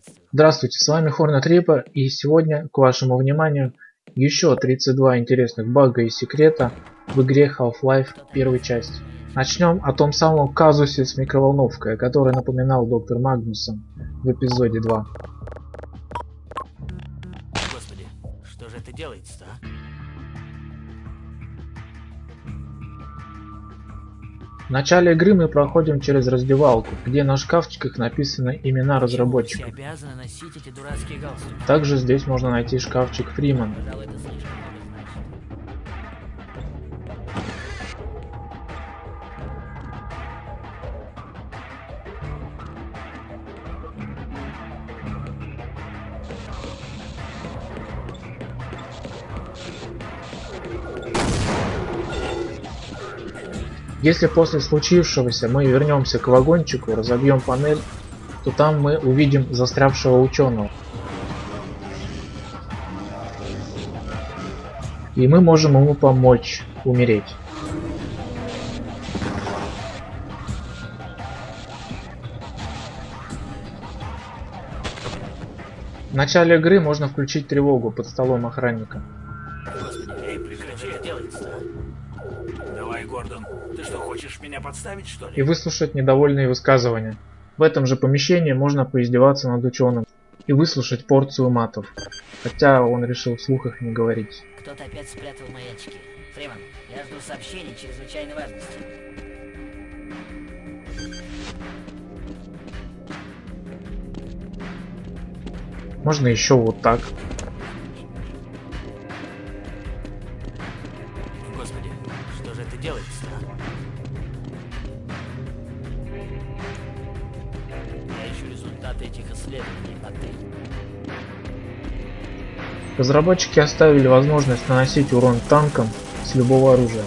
приветствую. Здравствуйте, с вами Hornet Reaper, и сегодня к вашему вниманию еще 32 интересных бага и секрета в игре Half-Life первой части. Начнем о том самом казусе с микроволновкой, о которой напоминал доктор Магнусон в эпизоде 2. Господи, что же это делается-то, а? В начале игры мы проходим через раздевалку, где на шкафчиках написаны имена разработчиков. Почему вы все обязаны носить эти дурацкие галстуки? Также здесь можно найти шкафчик Фримана. Пожалуй, это слишком много значит. Если после случившегося мы вернемся к вагончику, разобьем панель, то там мы увидим застрявшего ученого. И мы можем ему помочь умереть. В начале игры можно включить тревогу под столом охранника. Господи, эй, прекрати, что делается-то, а? Давай, Гордон, ты что, хочешь меня подставить, что И ли? выслушать недовольные высказывания. В этом же помещении можно поиздеваться над ученым и выслушать порцию матов. Хотя он решил вслух их не говорить. Кто-то опять спрятал мои очки. Фриман, я жду сообщений чрезвычайной важности. Можно еще вот так. Господи, что же это делается-то, а? Я ищу результаты этих исследований, а ты? Разработчики оставили возможность наносить урон танкам с любого оружия.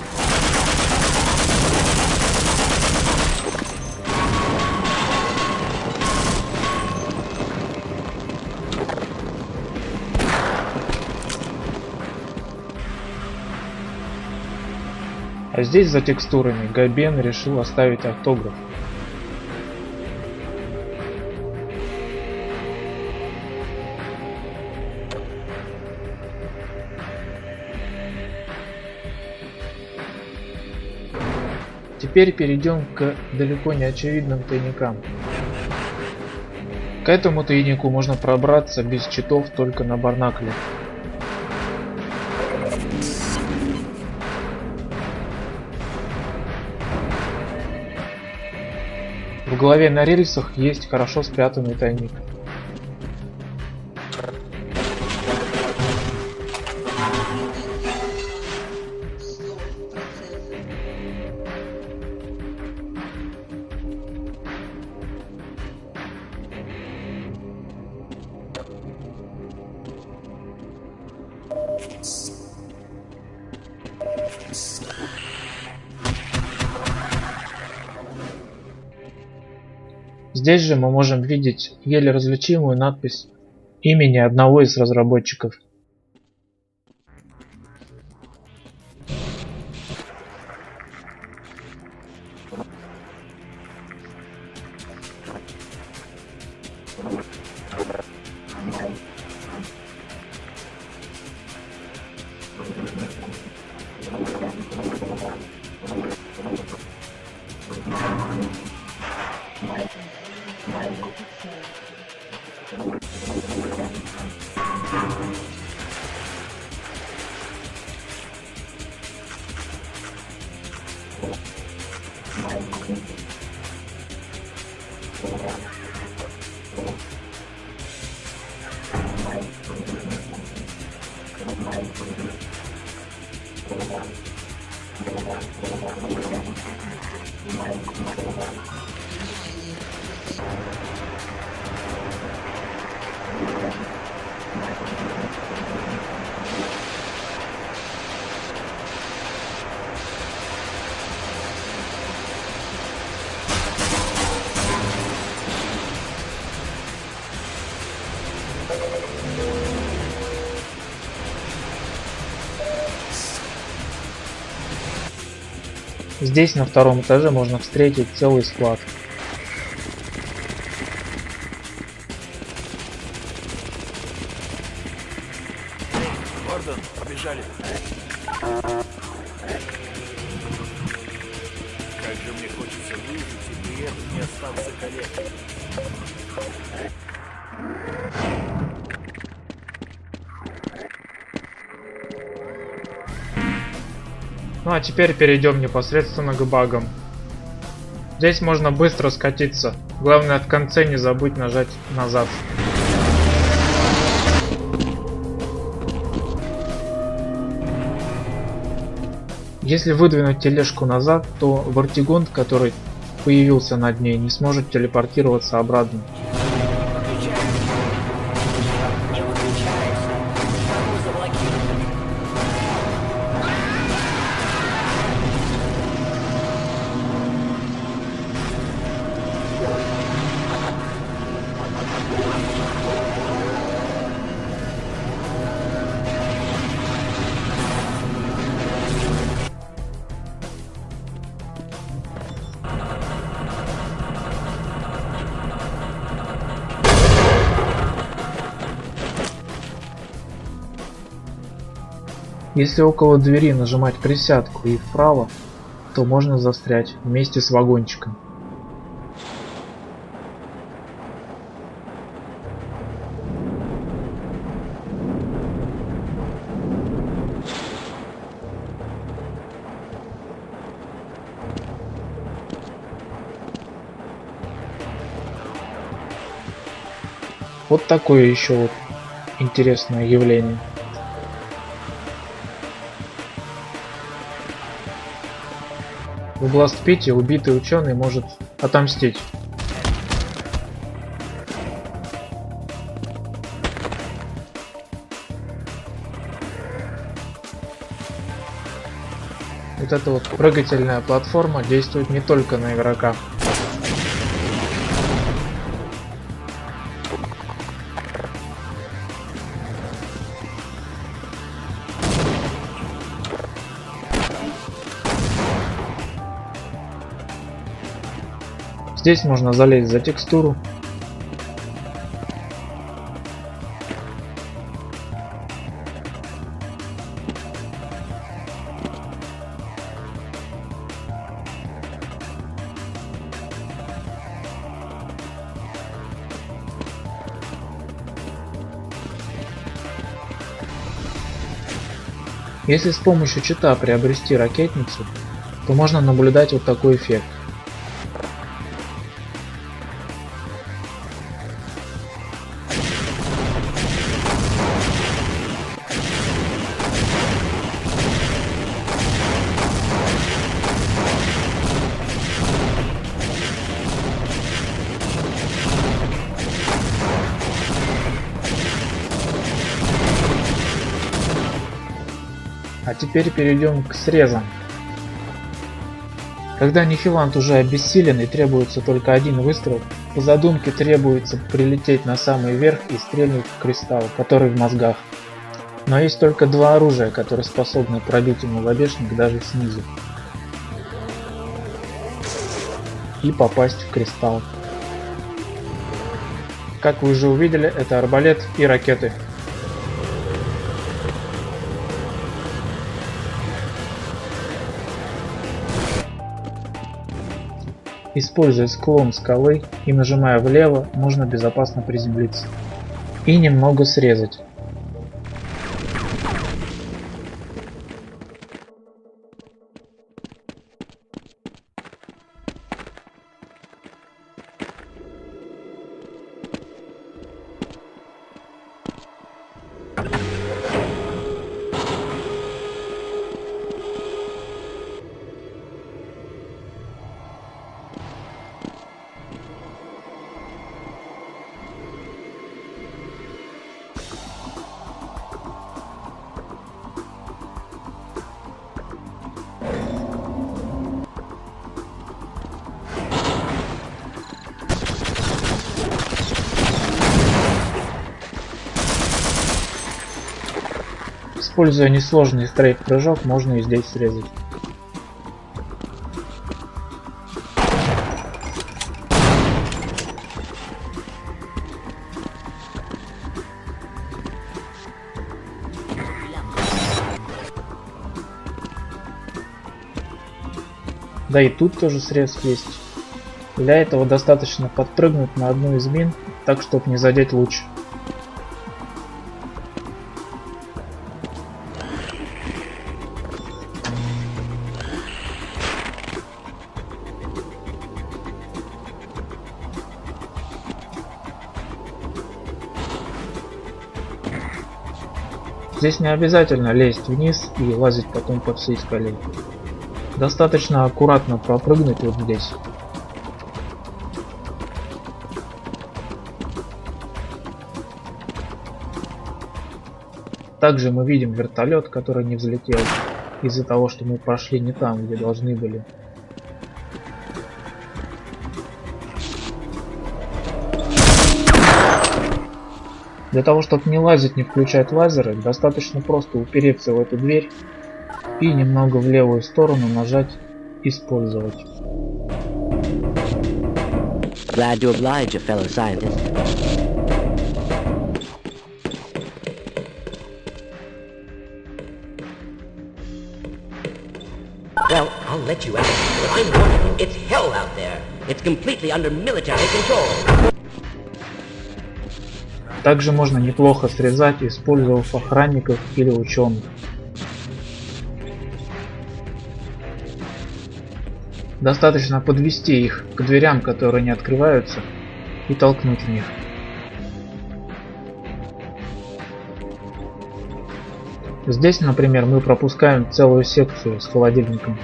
А здесь за текстурами Габен решил оставить автограф. Теперь перейдем к далеко не очевидным тайникам. К этому тайнику можно пробраться без читов только на Барнакле. В голове на рельсах есть хорошо спрятанный тайник. Здесь же мы можем видеть еле различимую надпись имени одного из разработчиков. Здесь на втором этаже можно встретить целый склад. Гордон, побежали. Как же мне хочется выжить и при этом не остаться калекой. Ну а теперь перейдем непосредственно к багам. Здесь можно быстро скатиться. Главное в конце не забудь нажать назад. Если выдвинуть тележку назад, то Вартигон, который появился над ней, не сможет телепортироваться обратно. Не выключайся. Могу заблокировать. Если около двери нажимать присядку и вправо, то можно застрять вместе с вагончиком. Вот такое еще вот интересное явление. В Бластпите убитый ученый может отомстить. Вот эта вот прыгательная платформа действует не только на игрока. Здесь можно залезть за текстуру. Если с помощью чита приобрести ракетницу, то можно наблюдать вот такой эффект. А теперь перейдем к срезам. Когда Нихилант уже обессилен и требуется только один выстрел, по задумке требуется прилететь на самый верх и стрельнуть в кристалл, который в мозгах. Но есть только два оружия, которые способны пробить ему лобешник даже снизу и попасть в кристалл. Как вы уже увидели, это арбалет и ракеты. Используя склон скалы и нажимая влево, можно безопасно приземлиться и немного срезать. Используя несложный стрейф-прыжок, можно и здесь срезать. Да и тут тоже срез есть. Для этого достаточно подпрыгнуть на одну из мин, так чтобы не задеть луч. Здесь не обязательно лезть вниз и лазить потом по всей скале. Достаточно аккуратно пропрыгнуть вот здесь. Также мы видим вертолет, который не взлетел из-за того, что мы прошли не там, где должны были. Для того, чтобы не лазить, не включать лазеры, достаточно просто упереться в эту дверь и немного в левую сторону нажать «Использовать». Glad to oblige, fellow scientist. Well, I'll let you out, but I'm warning you, it's hell out there. It's completely under military control. Также можно неплохо срезать, использовав охранников или ученых. Достаточно подвести их к дверям, которые не открываются, и толкнуть в них. Здесь, например, мы пропускаем целую секцию с холодильником.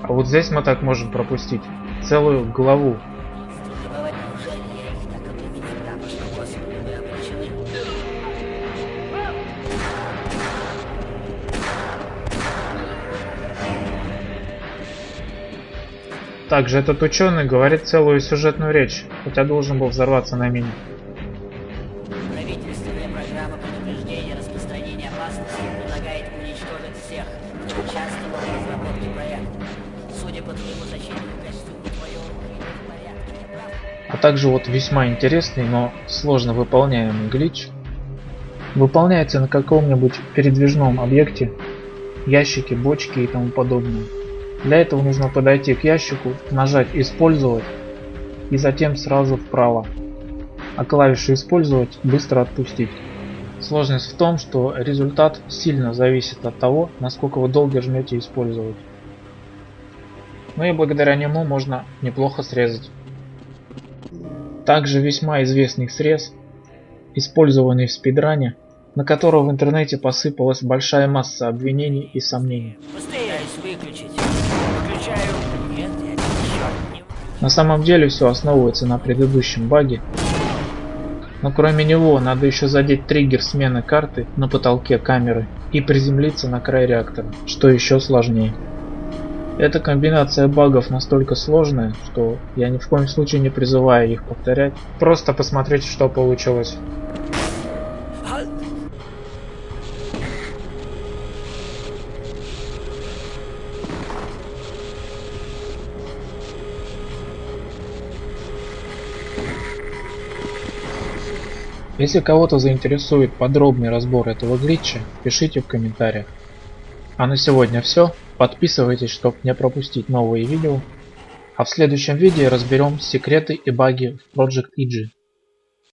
А вот здесь мы так можем пропустить целую главу. Также этот ученый говорит целую сюжетную речь, хотя должен был взорваться на мине. Правительственная программа предупреждения распространения опасности предлагает уничтожить всех, кто участвовал в разработке проекта. Судя по твоему защитному костюму, твое оружие в порядке, я прав? А также вот весьма интересный, но сложно выполняемый глич. Выполняется на каком-нибудь передвижном объекте, ящике, бочке и тому подобное. Для этого нужно подойти к ящику, нажать «Использовать» и затем сразу вправо, а клавишу «Использовать» быстро отпустить. Сложность в том, что результат сильно зависит от того, насколько вы долго жмете «Использовать». Ну и благодаря нему можно неплохо срезать. Также весьма известный срез, использованный в спидране, на которого в интернете посыпалась большая масса обвинений и сомнений. Быстрее выключить. Выключаю. Нет, я черт не... На самом деле все основывается на предыдущем баге, но кроме него надо еще задеть триггер смены карты на потолке камеры и приземлиться на край реактора, что еще сложнее. Эта комбинация багов настолько сложная, что я ни в коем случае не призываю их повторять. Просто посмотрите, что получилось. Если кого-то заинтересует подробный разбор этого глитча, пишите в комментариях. А на сегодня все. Подписывайтесь, чтобы не пропустить новые видео. А в следующем видео разберем секреты и баги в Project EG.